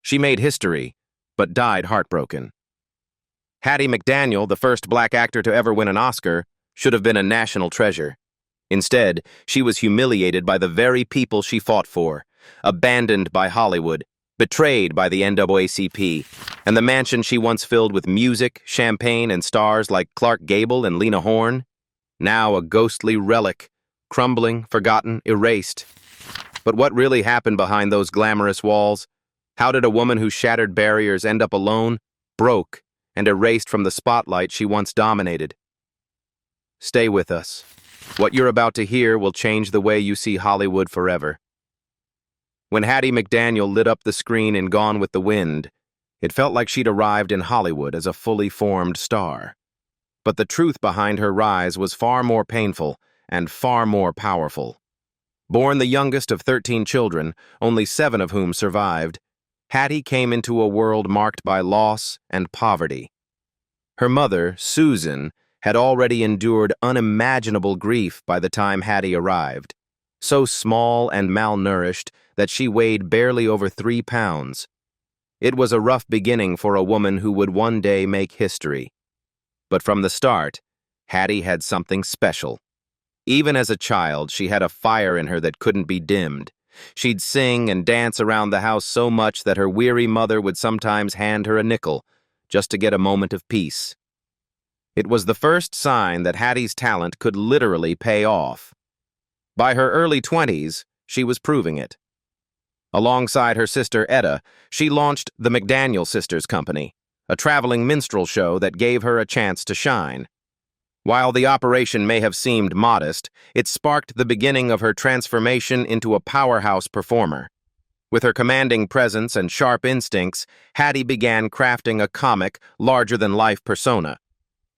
She made history, but died heartbroken. Hattie McDaniel, the first black actor to ever win an Oscar, should have been a national treasure. Instead, she was humiliated by the very people she fought for, abandoned by Hollywood, betrayed by the NAACP, and the mansion she once filled with music, champagne, and stars like Clark Gable and Lena Horne, now a ghostly relic, crumbling, forgotten, erased. But what really happened behind those glamorous walls? How did a woman who shattered barriers end up alone, broke, and erased from the spotlight she once dominated? Stay with us. What you're about to hear will change the way you see Hollywood forever. When Hattie McDaniel lit up the screen in Gone with the Wind, it felt like she'd arrived in Hollywood as a fully formed star. But the truth behind her rise was far more painful and far more powerful. Born the youngest of 13 children, only 7 of whom survived, Hattie came into a world marked by loss and poverty. Her mother, Susan, had already endured unimaginable grief by the time Hattie arrived, so small and malnourished that she weighed barely over 3 pounds. It was a rough beginning for a woman who would one day make history. But from the start, Hattie had something special. Even as a child, she had a fire in her that couldn't be dimmed. She'd sing and dance around the house so much that her weary mother would sometimes hand her a nickel, just to get a moment of peace. It was the first sign that Hattie's talent could literally pay off. By her early 20s, she was proving it. Alongside her sister Etta, she launched the McDaniel Sisters Company, a traveling minstrel show that gave her a chance to shine. While the operation may have seemed modest, it sparked the beginning of her transformation into a powerhouse performer. With her commanding presence and sharp instincts, Hattie began crafting a comic, larger-than-life persona,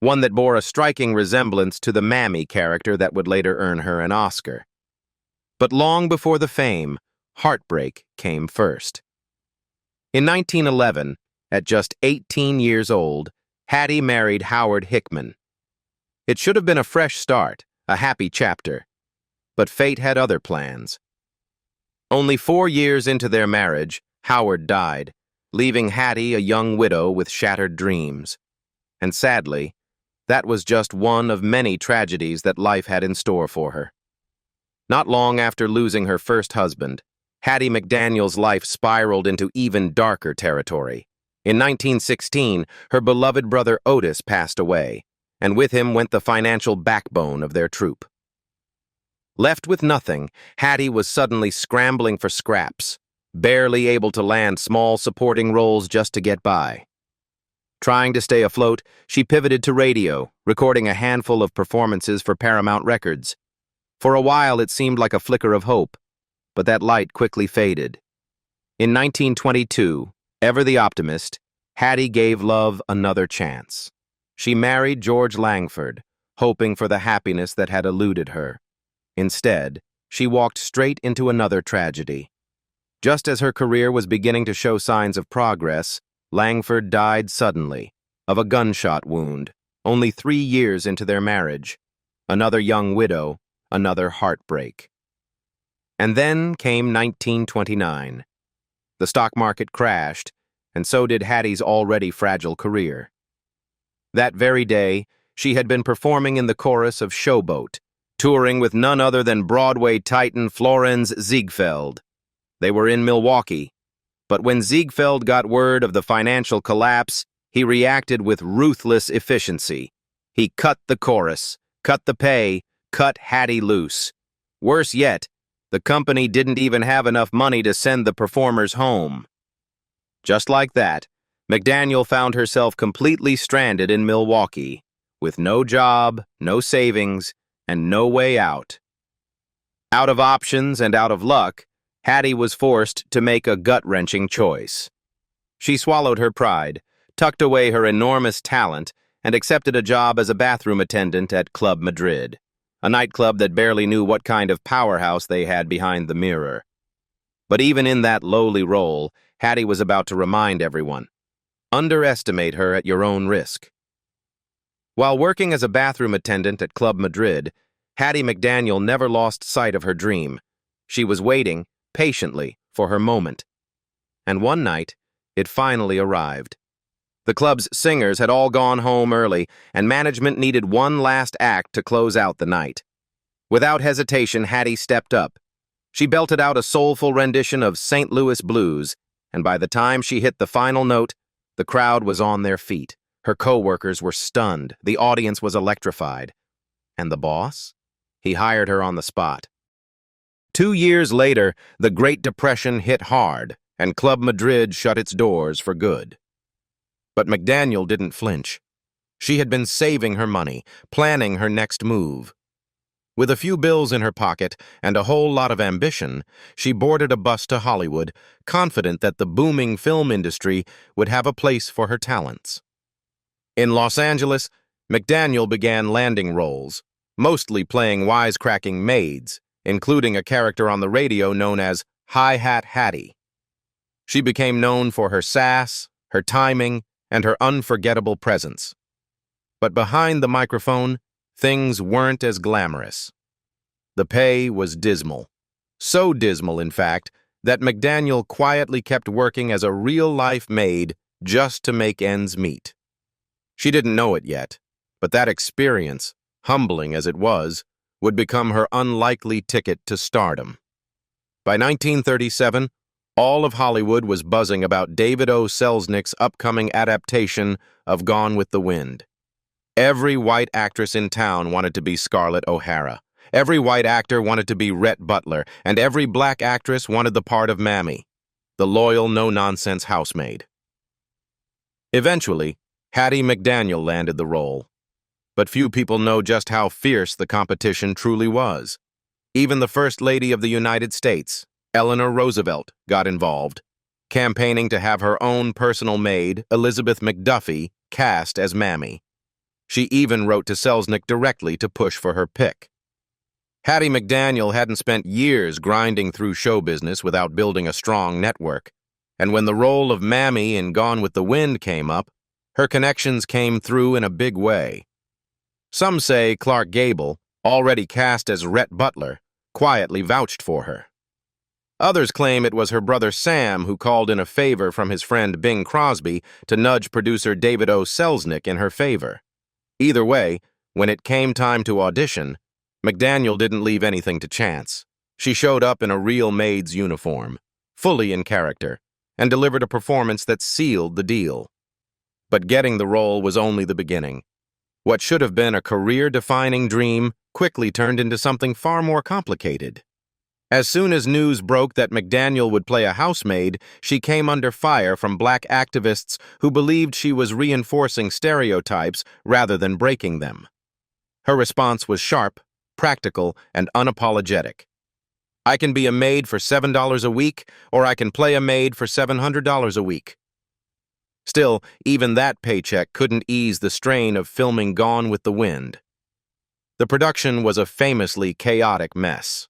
one that bore a striking resemblance to the Mammy character that would later earn her an Oscar. But long before the fame, heartbreak came first. In 1911, at just 18 years old, Hattie married Howard Hickman. It should have been a fresh start, a happy chapter. But fate had other plans. Only 4 years into their marriage, Howard died, leaving Hattie a young widow with shattered dreams. And sadly, that was just one of many tragedies that life had in store for her. Not long after losing her first husband, Hattie McDaniel's life spiraled into even darker territory. In 1916, her beloved brother Otis passed away, and with him went the financial backbone of their troupe. Left with nothing, Hattie was suddenly scrambling for scraps, barely able to land small supporting roles just to get by. Trying to stay afloat, she pivoted to radio, recording a handful of performances for Paramount Records. For a while, it seemed like a flicker of hope, but that light quickly faded. In 1922, ever the optimist, Hattie gave love another chance. She married George Langford, hoping for the happiness that had eluded her. Instead, she walked straight into another tragedy. Just as her career was beginning to show signs of progress, Langford died suddenly, of a gunshot wound, only 3 years into their marriage. Another young widow, another heartbreak. And then came 1929. The stock market crashed, and so did Hattie's already fragile career. That very day, she had been performing in the chorus of Showboat, touring with none other than Broadway titan Florenz Ziegfeld. They were in Milwaukee, but when Ziegfeld got word of the financial collapse, he reacted with ruthless efficiency. He cut the chorus, cut the pay, cut Hattie loose. Worse yet, the company didn't even have enough money to send the performers home. Just like that, McDaniel found herself completely stranded in Milwaukee, with no job, no savings, and no way out. Out of options and out of luck, Hattie was forced to make a gut-wrenching choice. She swallowed her pride, tucked away her enormous talent, and accepted a job as a bathroom attendant at Club Madrid, a nightclub that barely knew what kind of powerhouse they had behind the mirror. But even in that lowly role, Hattie was about to remind everyone, underestimate her at your own risk. While working as a bathroom attendant at Club Madrid, Hattie McDaniel never lost sight of her dream. She was waiting, patiently, for her moment. And one night, It finally arrived. The club's singers had all gone home early, and management needed one last act to close out the night. Without hesitation, Hattie stepped up. She belted out a soulful rendition of St. Louis blues, and by the time she hit the final note, the crowd was on their feet. Her co-workers were stunned. The audience was electrified. And the boss? He hired her on the spot. 2 years later, the Great Depression hit hard, and Club Madrid shut its doors for good. But McDaniel didn't flinch. She had been saving her money, planning her next move. With a few bills in her pocket and a whole lot of ambition, she boarded a bus to Hollywood, confident that the booming film industry would have a place for her talents. In Los Angeles, McDaniel began landing roles, mostly playing wisecracking maids, including a character on the radio known as Hi-Hat Hattie. She became known for her sass, her timing, and her unforgettable presence. But behind the microphone, things weren't as glamorous. The pay was dismal. So dismal, in fact, that McDaniel quietly kept working as a real-life maid just to make ends meet. She didn't know it yet, but that experience, humbling as it was, would become her unlikely ticket to stardom. By 1937, all of Hollywood was buzzing about David O. Selznick's upcoming adaptation of Gone with the Wind. Every white actress in town wanted to be Scarlett O'Hara. Every white actor wanted to be Rhett Butler, and every black actress wanted the part of Mammy, the loyal, no-nonsense housemaid. Eventually, Hattie McDaniel landed the role. But few people know just how fierce the competition truly was. Even the First Lady of the United States, Eleanor Roosevelt, got involved, campaigning to have her own personal maid, Elizabeth McDuffie, cast as Mammy. She even wrote to Selznick directly to push for her pick. Hattie McDaniel hadn't spent years grinding through show business without building a strong network, and when the role of Mammy in Gone with the Wind came up, her connections came through in a big way. Some say Clark Gable, already cast as Rhett Butler, quietly vouched for her. Others claim it was her brother Sam who called in a favor from his friend Bing Crosby to nudge producer David O. Selznick in her favor. Either way, when it came time to audition, McDaniel didn't leave anything to chance. She showed up in a real maid's uniform, fully in character, and delivered a performance that sealed the deal. But getting the role was only the beginning. What should have been a career-defining dream quickly turned into something far more complicated. As soon as news broke that McDaniel would play a housemaid, she came under fire from black activists who believed she was reinforcing stereotypes rather than breaking them. Her response was sharp, practical, and unapologetic. I can be a maid for $7 a week, or I can play a maid for $700 a week. Still, even that paycheck couldn't ease the strain of filming Gone with the Wind. The production was a famously chaotic mess.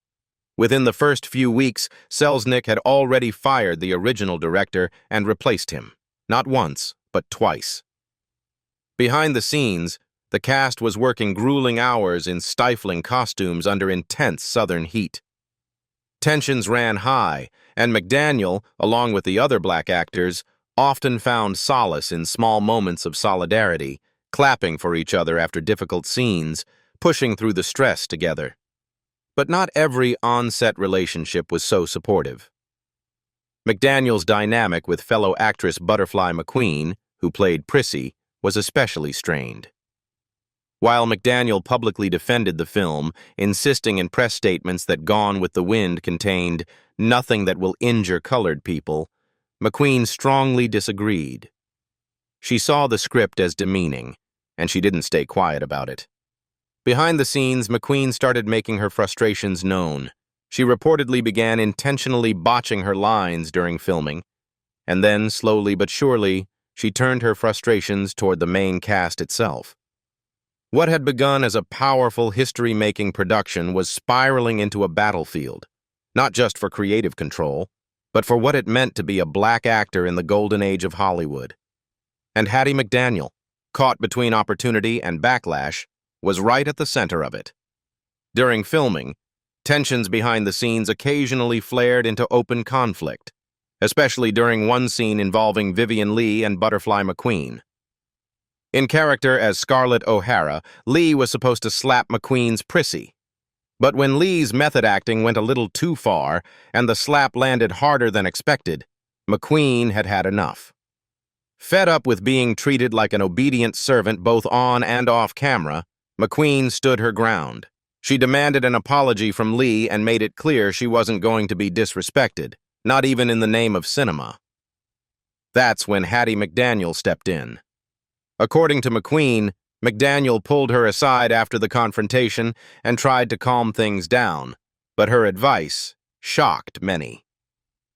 Within the first few weeks, Selznick had already fired the original director and replaced him, not once, but twice. Behind the scenes, the cast was working grueling hours in stifling costumes under intense southern heat. Tensions ran high, and McDaniel, along with the other black actors, often found solace in small moments of solidarity, clapping for each other after difficult scenes, pushing through the stress together. But not every on-set relationship was so supportive. McDaniel's dynamic with fellow actress Butterfly McQueen, who played Prissy, was especially strained. While McDaniel publicly defended the film, insisting in press statements that Gone with the Wind contained nothing that will injure colored people, McQueen strongly disagreed. She saw the script as demeaning, and she didn't stay quiet about it. Behind the scenes, McQueen started making her frustrations known. She reportedly began intentionally botching her lines during filming, and then, slowly but surely, she turned her frustrations toward the main cast itself. What had begun as a powerful history-making production was spiraling into a battlefield, not just for creative control, but for what it meant to be a black actor in the golden age of Hollywood. And Hattie McDaniel, caught between opportunity and backlash, was right at the center of it. During filming, tensions behind the scenes occasionally flared into open conflict. especially during one scene involving Vivien Leigh and Butterfly McQueen. In character as Scarlett O'Hara, Leigh was supposed to slap McQueen's prissy. But when Leigh's method acting went a little too far and the slap landed harder than expected, McQueen had had enough. Fed up with being treated like an obedient servant both on and off camera, McQueen stood her ground. She demanded an apology from Leigh and made it clear she wasn't going to be disrespected, not even in the name of cinema. That's when Hattie McDaniel stepped in. According to McQueen, McDaniel pulled her aside after the confrontation and tried to calm things down, but her advice shocked many.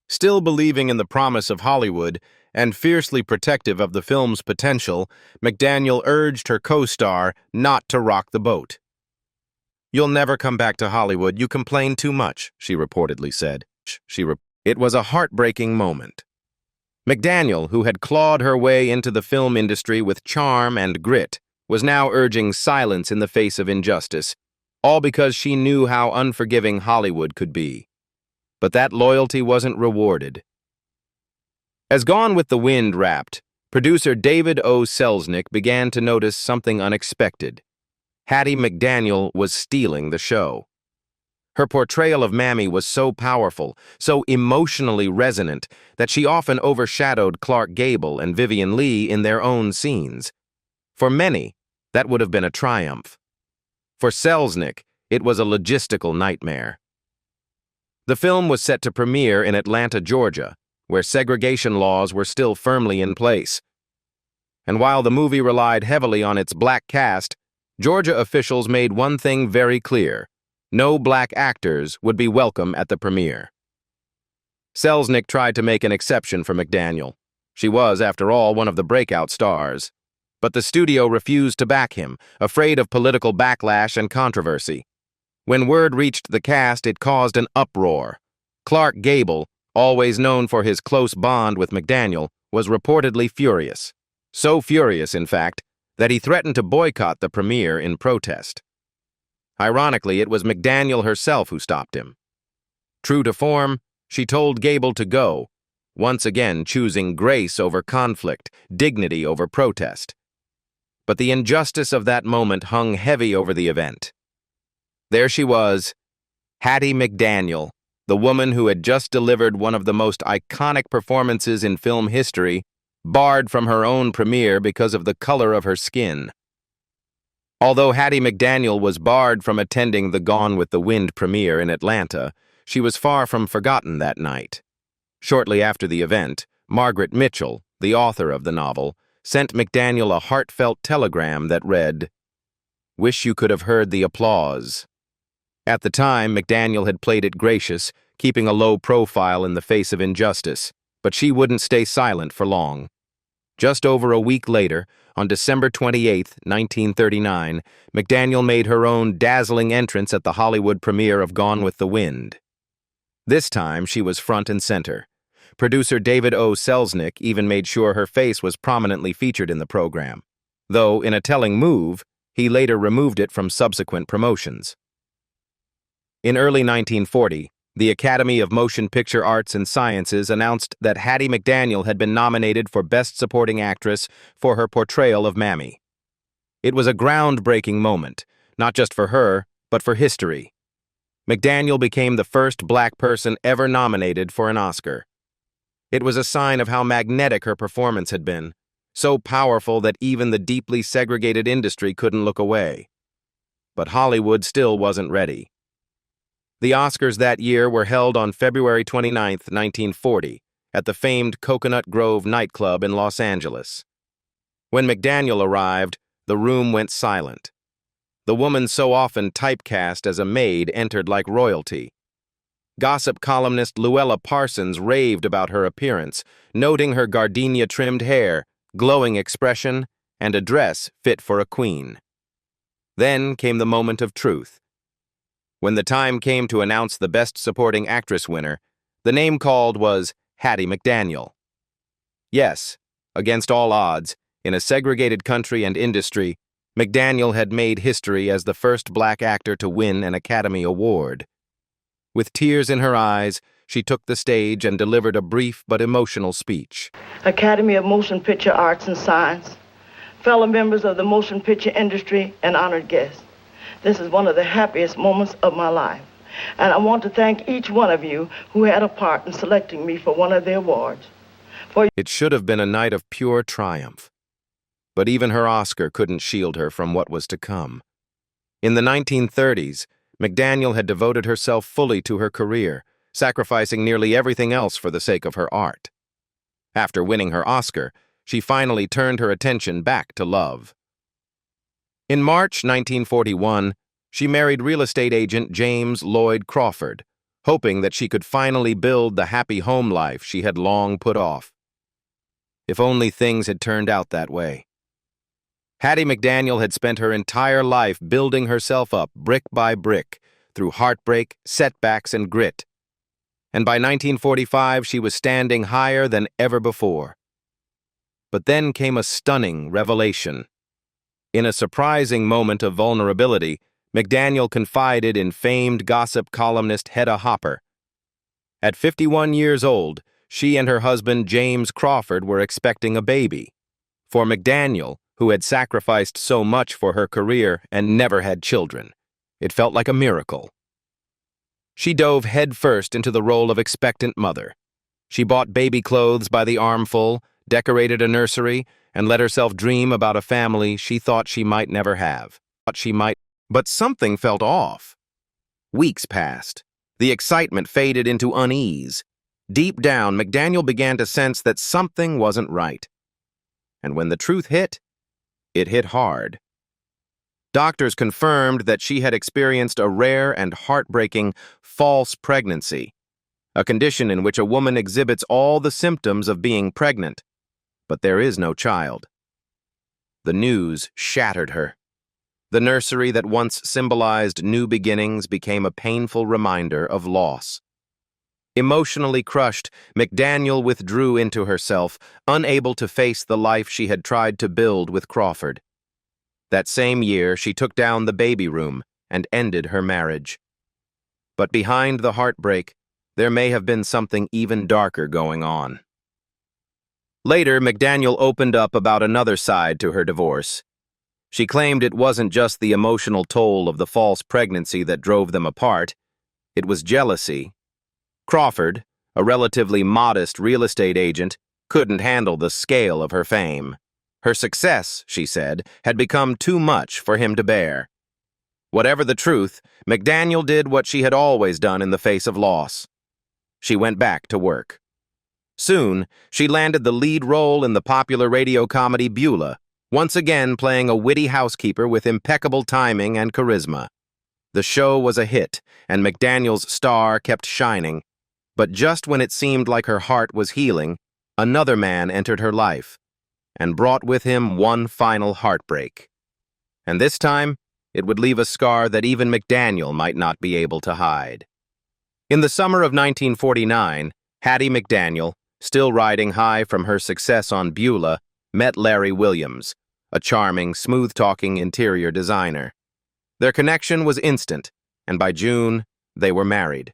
Still believing in the promise of Hollywood and fiercely protective of the film's potential, McDaniel urged her co-star not to rock the boat. "You'll never come back to Hollywood. You complain too much," she reportedly said. It was a heartbreaking moment. McDaniel, who had clawed her way into the film industry with charm and grit, was now urging silence in the face of injustice, all because she knew how unforgiving Hollywood could be. But that loyalty wasn't rewarded. As Gone with the Wind wrapped, producer David O. Selznick began to notice something unexpected. Hattie McDaniel was stealing the show. Her portrayal of Mammy was so powerful, so emotionally resonant, that she often overshadowed Clark Gable and Vivien Leigh in their own scenes. For many, that would have been a triumph. For Selznick, it was a logistical nightmare. The film was set to premiere in Atlanta, Georgia, where segregation laws were still firmly in place. And while the movie relied heavily on its black cast, Georgia officials made one thing very clear: no black actors would be welcome at the premiere. Selznick tried to make an exception for McDaniel. She was, after all, one of the breakout stars. But the studio refused to back him, afraid of political backlash and controversy. When word reached the cast, it caused an uproar. Clark Gable, always known for his close bond with McDaniel, was reportedly furious. So furious, in fact, that he threatened to boycott the premiere in protest. Ironically, it was McDaniel herself who stopped him. True to form, she told Gable to go, once again choosing grace over conflict, dignity over protest. But the injustice of that moment hung heavy over the event. There she was, Hattie McDaniel, the woman who had just delivered one of the most iconic performances in film history, barred from her own premiere because of the color of her skin. Although Hattie McDaniel was barred from attending the Gone with the Wind premiere in Atlanta, she was far from forgotten that night. Shortly after the event, Margaret Mitchell, the author of the novel, sent McDaniel a heartfelt telegram that read, "Wish you could have heard the applause." At the time, McDaniel had played it gracious, keeping a low profile in the face of injustice, but she wouldn't stay silent for long. Just over a week later, on December 28, 1939, McDaniel made her own dazzling entrance at the Hollywood premiere of Gone with the Wind. This time, she was front and center. Producer David O. Selznick even made sure her face was prominently featured in the program, though, in a telling move, he later removed it from subsequent promotions. In early 1940, the Academy of Motion Picture Arts and Sciences announced that Hattie McDaniel had been nominated for Best Supporting Actress for her portrayal of Mammy. It was a groundbreaking moment, not just for her, but for history. McDaniel became the first black person ever nominated for an Oscar. It was a sign of how magnetic her performance had been, so powerful that even the deeply segregated industry couldn't look away. But Hollywood still wasn't ready. The Oscars that year were held on February 29, 1940, at the famed Coconut Grove nightclub in Los Angeles. When McDaniel arrived, the room went silent. The woman so often typecast as a maid entered like royalty. Gossip columnist Luella Parsons raved about her appearance, noting her gardenia-trimmed hair, glowing expression, and a dress fit for a queen. Then came the moment of truth. When the time came to announce the Best Supporting Actress winner, the name called was Hattie McDaniel. Yes, against all odds, in a segregated country and industry, McDaniel had made history as the first black actor to win an Academy Award. With tears in her eyes, she took the stage and delivered a brief but emotional speech. Academy of Motion Picture Arts and Science, fellow members of the motion picture industry, and honored guests. This is one of the happiest moments of my life. And I want to thank each one of you who had a part in selecting me for one of the awards. It should have been a night of pure triumph. But even her Oscar couldn't shield her from what was to come. In the 1930s, McDaniel had devoted herself fully to her career, sacrificing nearly everything else for the sake of her art. After winning her Oscar, she finally turned her attention back to love. In March 1941, she married real estate agent James Lloyd Crawford, hoping that she could finally build the happy home life she had long put off. If only things had turned out that way. Hattie McDaniel had spent her entire life building herself up brick by brick through heartbreak, setbacks, and grit. And by 1945, she was standing higher than ever before. But then came a stunning revelation. In a surprising moment of vulnerability, McDaniel confided in famed gossip columnist Hedda Hopper. At 51 years old, she and her husband James Crawford were expecting a baby. For McDaniel, who had sacrificed so much for her career and never had children, it felt like a miracle. She dove headfirst into the role of expectant mother. She bought baby clothes by the armful, decorated a nursery, and let herself dream about a family she thought she might never have. But something felt off. Weeks passed. The excitement faded into unease. Deep down, McDaniel began to sense that something wasn't right. And when the truth hit, it hit hard. Doctors confirmed that she had experienced a rare and heartbreaking false pregnancy, a condition in which a woman exhibits all the symptoms of being pregnant, but there is no child. The news shattered her. The nursery that once symbolized new beginnings became a painful reminder of loss. Emotionally crushed, McDaniel withdrew into herself, unable to face the life she had tried to build with Crawford. That same year, she took down the baby room and ended her marriage. But behind the heartbreak, there may have been something even darker going on. Later, McDaniel opened up about another side to her divorce. She claimed it wasn't just the emotional toll of the false pregnancy that drove them apart. It was jealousy. Crawford, a relatively modest real estate agent, couldn't handle the scale of her fame. Her success, she said, had become too much for him to bear. Whatever the truth, McDaniel did what she had always done in the face of loss. She went back to work. Soon, she landed the lead role in the popular radio comedy Beulah, once again playing a witty housekeeper with impeccable timing and charisma. The show was a hit, and McDaniel's star kept shining. But just when it seemed like her heart was healing, another man entered her life and brought with him one final heartbreak. And this time, it would leave a scar that even McDaniel might not be able to hide. In the summer of 1949, Hattie McDaniel, still riding high from her success on Beulah, met Larry Williams, a charming, smooth-talking interior designer. Their connection was instant, and by June, they were married.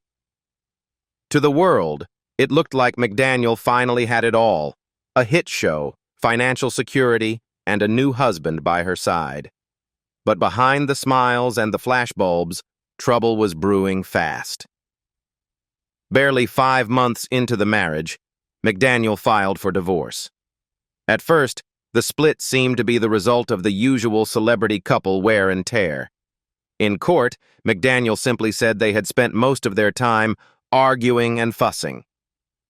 To the world, it looked like McDaniel finally had it all: a hit show, financial security, and a new husband by her side. But behind the smiles and the flashbulbs, trouble was brewing fast. Barely 5 months into the marriage, McDaniel filed for divorce. At first, the split seemed to be the result of the usual celebrity couple wear and tear. In court, McDaniel simply said they had spent most of their time arguing and fussing.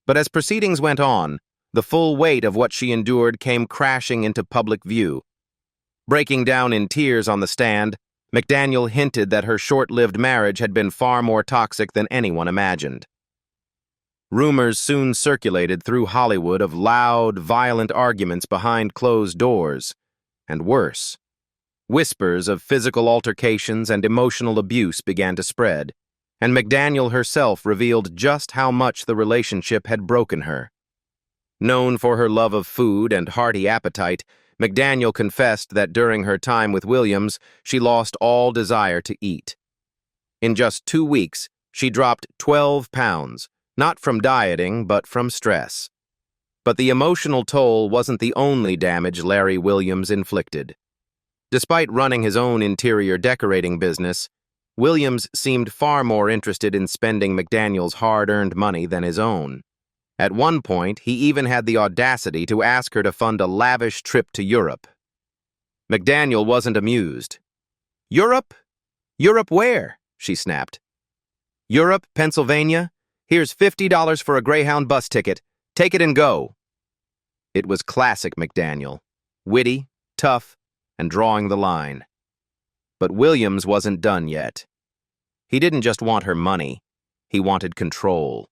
But as proceedings went on, the full weight of what she endured came crashing into public view. Breaking down in tears on the stand, McDaniel hinted that her short-lived marriage had been far more toxic than anyone imagined. Rumors soon circulated through Hollywood of loud, violent arguments behind closed doors, and worse. Whispers of physical altercations and emotional abuse began to spread, and McDaniel herself revealed just how much the relationship had broken her. Known for her love of food and hearty appetite, McDaniel confessed that during her time with Williams, she lost all desire to eat. In just 2 weeks, she dropped 12 pounds, Not from dieting, but from stress. But the emotional toll wasn't the only damage Larry Williams inflicted. Despite running his own interior decorating business, Williams seemed far more interested in spending McDaniel's hard-earned money than his own. At one point, he even had the audacity to ask her to fund a lavish trip to Europe. McDaniel wasn't amused. "Europe? Europe where?" she snapped. "Europe, Pennsylvania? Here's $50 for a Greyhound bus ticket. Take it and go." It was classic McDaniel, witty, tough, and drawing the line. But Williams wasn't done yet. He didn't just want her money, he wanted control.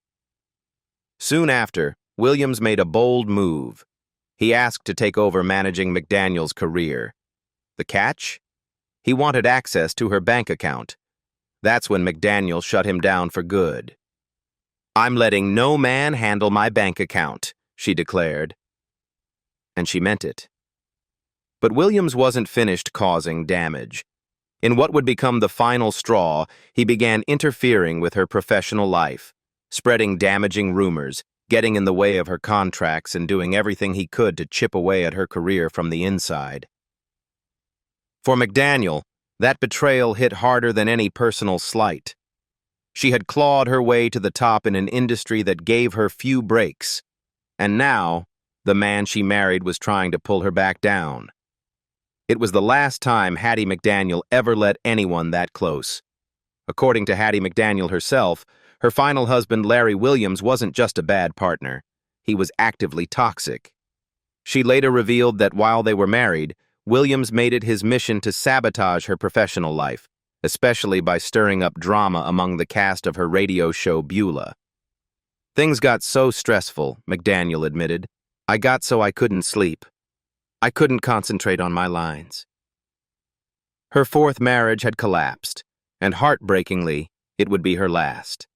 Soon after, Williams made a bold move. He asked to take over managing McDaniel's career. The catch? He wanted access to her bank account. That's when McDaniel shut him down for good. "I'm letting no man handle my bank account," she declared. And she meant it. But Williams wasn't finished causing damage. In what would become the final straw, he began interfering with her professional life, spreading damaging rumors, getting in the way of her contracts, and doing everything he could to chip away at her career from the inside. For McDaniel, that betrayal hit harder than any personal slight. She had clawed her way to the top in an industry that gave her few breaks, and now the man she married was trying to pull her back down. It was the last time Hattie McDaniel ever let anyone that close. According to Hattie McDaniel herself, her final husband Larry Williams wasn't just a bad partner, he was actively toxic. She later revealed that while they were married, Williams made it his mission to sabotage her professional life, especially by stirring up drama among the cast of her radio show Beulah. "Things got so stressful," McDaniel admitted. "I got so I couldn't sleep. I couldn't concentrate on my lines." Her fourth marriage had collapsed, and heartbreakingly, it would be her last.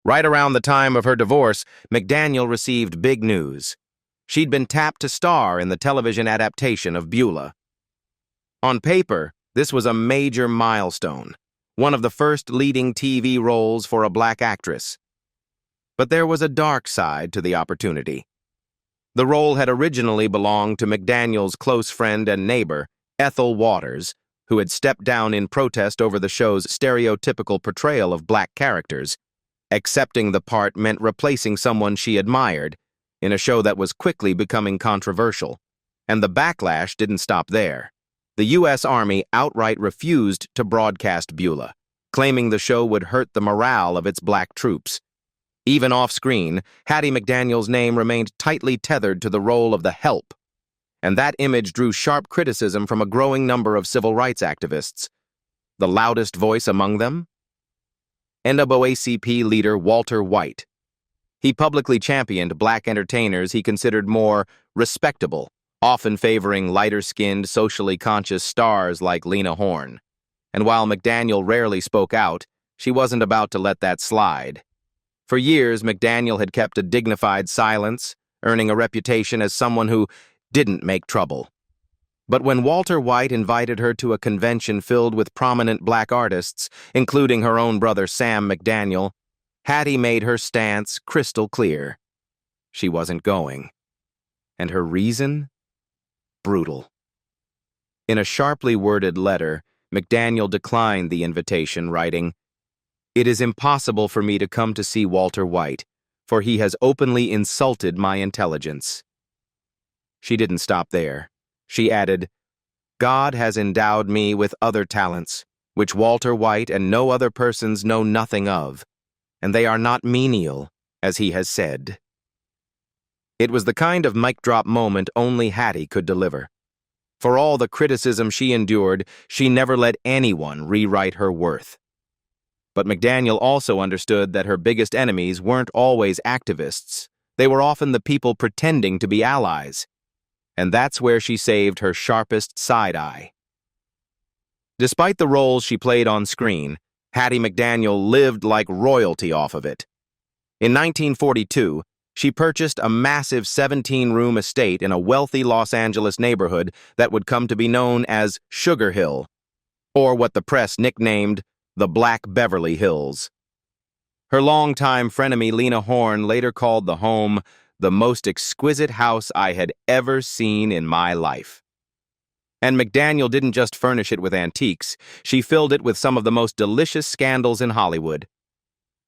Right around the time of her divorce, McDaniel received big news. She'd been tapped to star in the television adaptation of Beulah. On paper, this was a major milestone, one of the first leading TV roles for a black actress. But there was a dark side to the opportunity. The role had originally belonged to McDaniel's close friend and neighbor, Ethel Waters, who had stepped down in protest over the show's stereotypical portrayal of black characters. Accepting the part meant replacing someone she admired, in a show that was quickly becoming controversial. And the backlash didn't stop there. The U.S. Army outright refused to broadcast Beulah, claiming the show would hurt the morale of its black troops. Even off-screen, Hattie McDaniel's name remained tightly tethered to the role of the help, and that image drew sharp criticism from a growing number of civil rights activists. The loudest voice among them? NAACP leader Walter White. He publicly championed black entertainers he considered more respectable, often favoring lighter-skinned, socially conscious stars like Lena Horne. And while McDaniel rarely spoke out, she wasn't about to let that slide. For years, McDaniel had kept a dignified silence, earning a reputation as someone who didn't make trouble. But when Walter White invited her to a convention filled with prominent black artists, including her own brother Sam McDaniel, Hattie made her stance crystal clear. She wasn't going. And her reason? Brutal. In a sharply worded letter, McDaniel declined the invitation, writing, "It is impossible for me to come to see Walter White, for he has openly insulted my intelligence." She didn't stop there. She added, "God has endowed me with other talents, which Walter White and no other persons know nothing of, and they are not menial, as he has said." It was the kind of mic-drop moment only Hattie could deliver. For all the criticism she endured, she never let anyone rewrite her worth. But McDaniel also understood that her biggest enemies weren't always activists. They were often the people pretending to be allies. And that's where she saved her sharpest side-eye. Despite the roles she played on screen, Hattie McDaniel lived like royalty off of it. In 1942, she purchased a massive 17-room estate in a wealthy Los Angeles neighborhood that would come to be known as Sugar Hill, or what the press nicknamed the Black Beverly Hills. Her longtime frenemy Lena Horne later called the home the most exquisite house I had ever seen in my life. And McDaniel didn't just furnish it with antiques, she filled it with some of the most delicious scandals in Hollywood.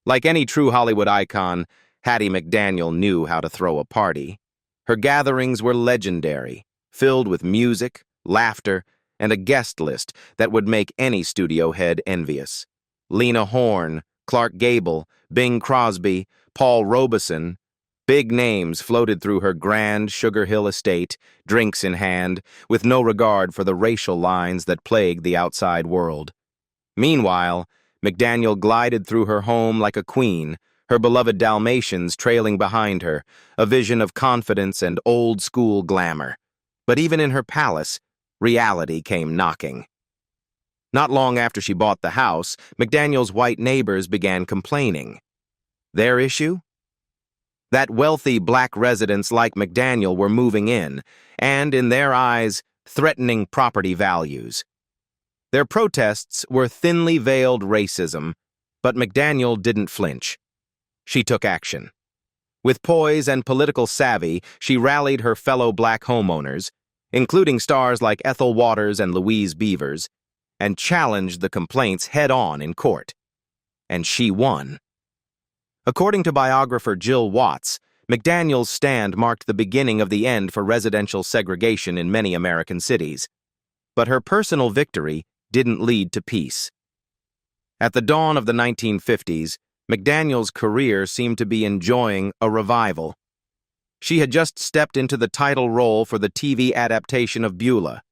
Like any true Hollywood icon, Hattie McDaniel knew how to throw a party. Her gatherings were legendary, filled with music, laughter, and a guest list that would make any studio head envious. Lena Horne, Clark Gable, Bing Crosby, Paul Robeson, big names floated through her grand Sugar Hill estate, drinks in hand, with no regard for the racial lines that plagued the outside world. Meanwhile, McDaniel glided through her home like a queen, her beloved Dalmatians trailing behind her, a vision of confidence and old-school glamour. But even in her palace, reality came knocking. Not long after she bought the house, McDaniel's white neighbors began complaining. Their issue? That wealthy black residents like McDaniel were moving in, and, in their eyes, threatening property values. Their protests were thinly veiled racism, but McDaniel didn't flinch. She took action. With poise and political savvy, she rallied her fellow black homeowners, including stars like Ethel Waters and Louise Beavers, and challenged the complaints head-on in court. And she won. According to biographer Jill Watts, McDaniel's stand marked the beginning of the end for residential segregation in many American cities. But her personal victory didn't lead to peace. At the dawn of the 1950s, McDaniel's career seemed to be enjoying a revival. She had just stepped into the title role for the TV adaptation of Beulah,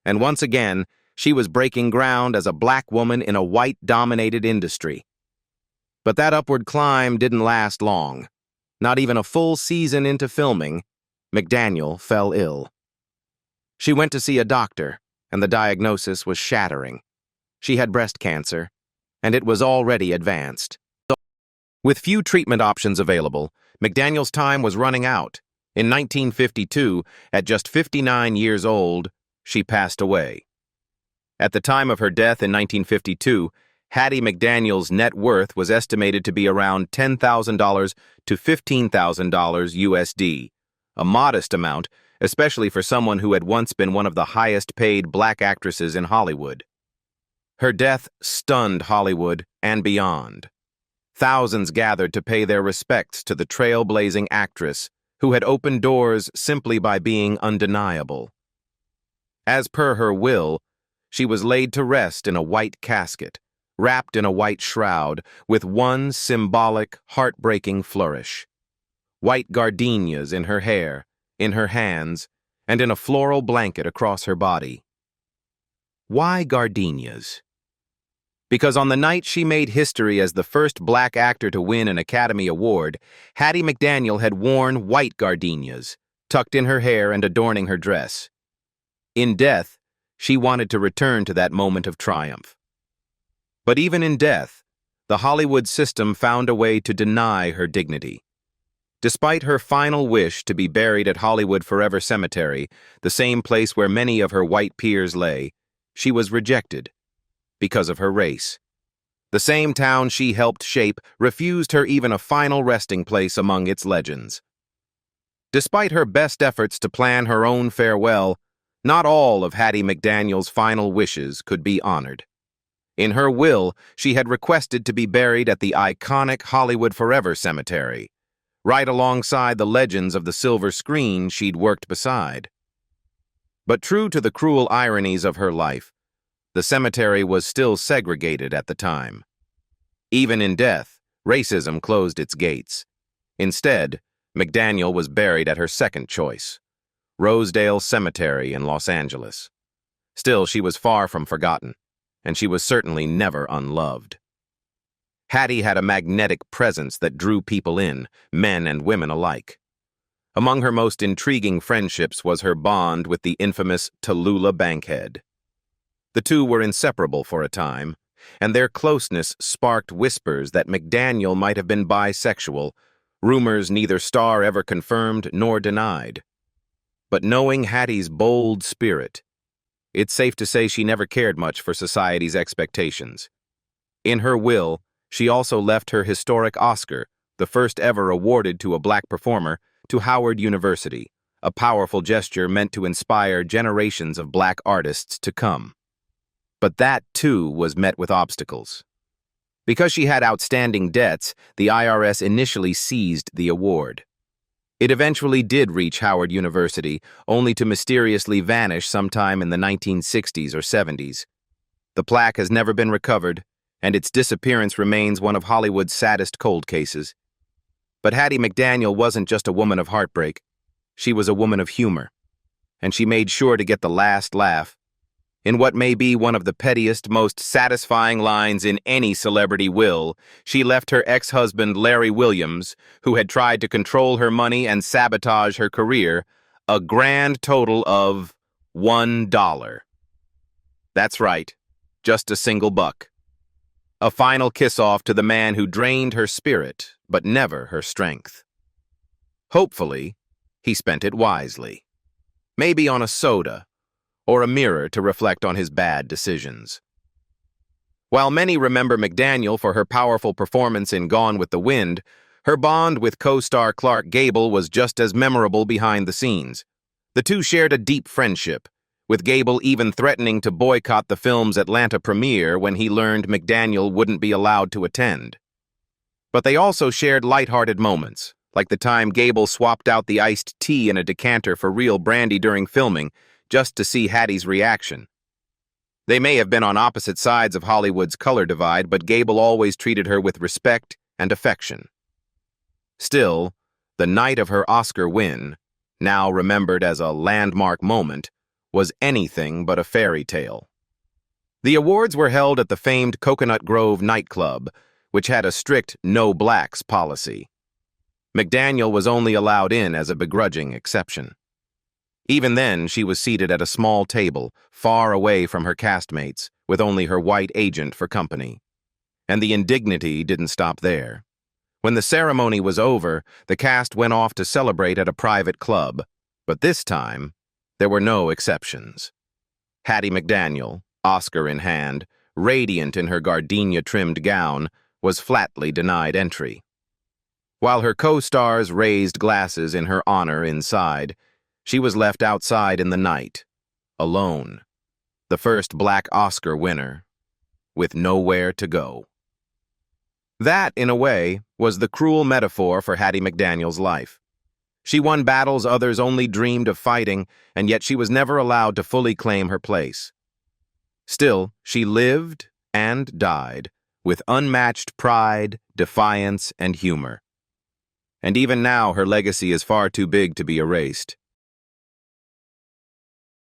and once again, she was breaking ground as a black woman in a white-dominated industry. But that upward climb didn't last long. Not even a full season into filming, McDaniel fell ill. She went to see a doctor, and the diagnosis was shattering. She had breast cancer, and it was already advanced. With few treatment options available, McDaniel's time was running out. In 1952, at just 59 years old, she passed away. At the time of her death in 1952, Hattie McDaniel's net worth was estimated to be around $10,000 to $15,000 USD, a modest amount, especially for someone who had once been one of the highest-paid black actresses in Hollywood. Her death stunned Hollywood and beyond. Thousands gathered to pay their respects to the trailblazing actress who had opened doors simply by being undeniable. As per her will, she was laid to rest in a white casket, wrapped in a white shroud, with one symbolic, heartbreaking flourish. White gardenias in her hair, in her hands, and in a floral blanket across her body. Why gardenias? Because on the night she made history as the first black actor to win an Academy Award, Hattie McDaniel had worn white gardenias, tucked in her hair and adorning her dress. In death, she wanted to return to that moment of triumph. But even in death, the Hollywood system found a way to deny her dignity. Despite her final wish to be buried at Hollywood Forever Cemetery, the same place where many of her white peers lay, she was rejected because of her race. The same town she helped shape refused her even a final resting place among its legends. Despite her best efforts to plan her own farewell, not all of Hattie McDaniel's final wishes could be honored. In her will, she had requested to be buried at the iconic Hollywood Forever Cemetery, right alongside the legends of the silver screen she'd worked beside. But true to the cruel ironies of her life, the cemetery was still segregated at the time. Even in death, racism closed its gates. Instead, McDaniel was buried at her second choice, Rosedale Cemetery in Los Angeles. Still, she was far from forgotten, and she was certainly never unloved. Hattie had a magnetic presence that drew people in, men and women alike. Among her most intriguing friendships was her bond with the infamous Tallulah Bankhead. The two were inseparable for a time, and their closeness sparked whispers that McDaniel might have been bisexual, rumors neither star ever confirmed nor denied. But knowing Hattie's bold spirit, it's safe to say she never cared much for society's expectations. In her will, she also left her historic Oscar, the first ever awarded to a black performer, to Howard University, a powerful gesture meant to inspire generations of black artists to come. But that, too, was met with obstacles. Because she had outstanding debts, the IRS initially seized the award. It eventually did reach Howard University, only to mysteriously vanish sometime in the 1960s or 70s. The plaque has never been recovered, and its disappearance remains one of Hollywood's saddest cold cases. But Hattie McDaniel wasn't just a woman of heartbreak. She was a woman of humor, and she made sure to get the last laugh. In what may be one of the pettiest, most satisfying lines in any celebrity will, she left her ex-husband Larry Williams, who had tried to control her money and sabotage her career, a grand total of $1. That's right, just a single buck. A final kiss-off to the man who drained her spirit, but never her strength. Hopefully, he spent it wisely. Maybe on a soda, or a mirror to reflect on his bad decisions. While many remember McDaniel for her powerful performance in Gone with the Wind, her bond with co-star Clark Gable was just as memorable behind the scenes. The two shared a deep friendship, with Gable even threatening to boycott the film's Atlanta premiere when he learned McDaniel wouldn't be allowed to attend. But they also shared lighthearted moments, like the time Gable swapped out the iced tea in a decanter for real brandy during filming, just to see Hattie's reaction. They may have been on opposite sides of Hollywood's color divide, but Gable always treated her with respect and affection. Still, the night of her Oscar win, now remembered as a landmark moment, was anything but a fairy tale. The awards were held at the famed Coconut Grove nightclub, which had a strict no blacks policy. McDaniel was only allowed in as a begrudging exception. Even then, she was seated at a small table, far away from her castmates, with only her white agent for company. And the indignity didn't stop there. When the ceremony was over, the cast went off to celebrate at a private club, but this time, there were no exceptions. Hattie McDaniel, Oscar in hand, radiant in her gardenia-trimmed gown, was flatly denied entry. While her co-stars raised glasses in her honor inside, she was left outside in the night, alone, the first black Oscar winner, with nowhere to go. That, in a way, was the cruel metaphor for Hattie McDaniel's life. She won battles others only dreamed of fighting, and yet she was never allowed to fully claim her place. Still, she lived and died with unmatched pride, defiance, and humor. And even now, her legacy is far too big to be erased.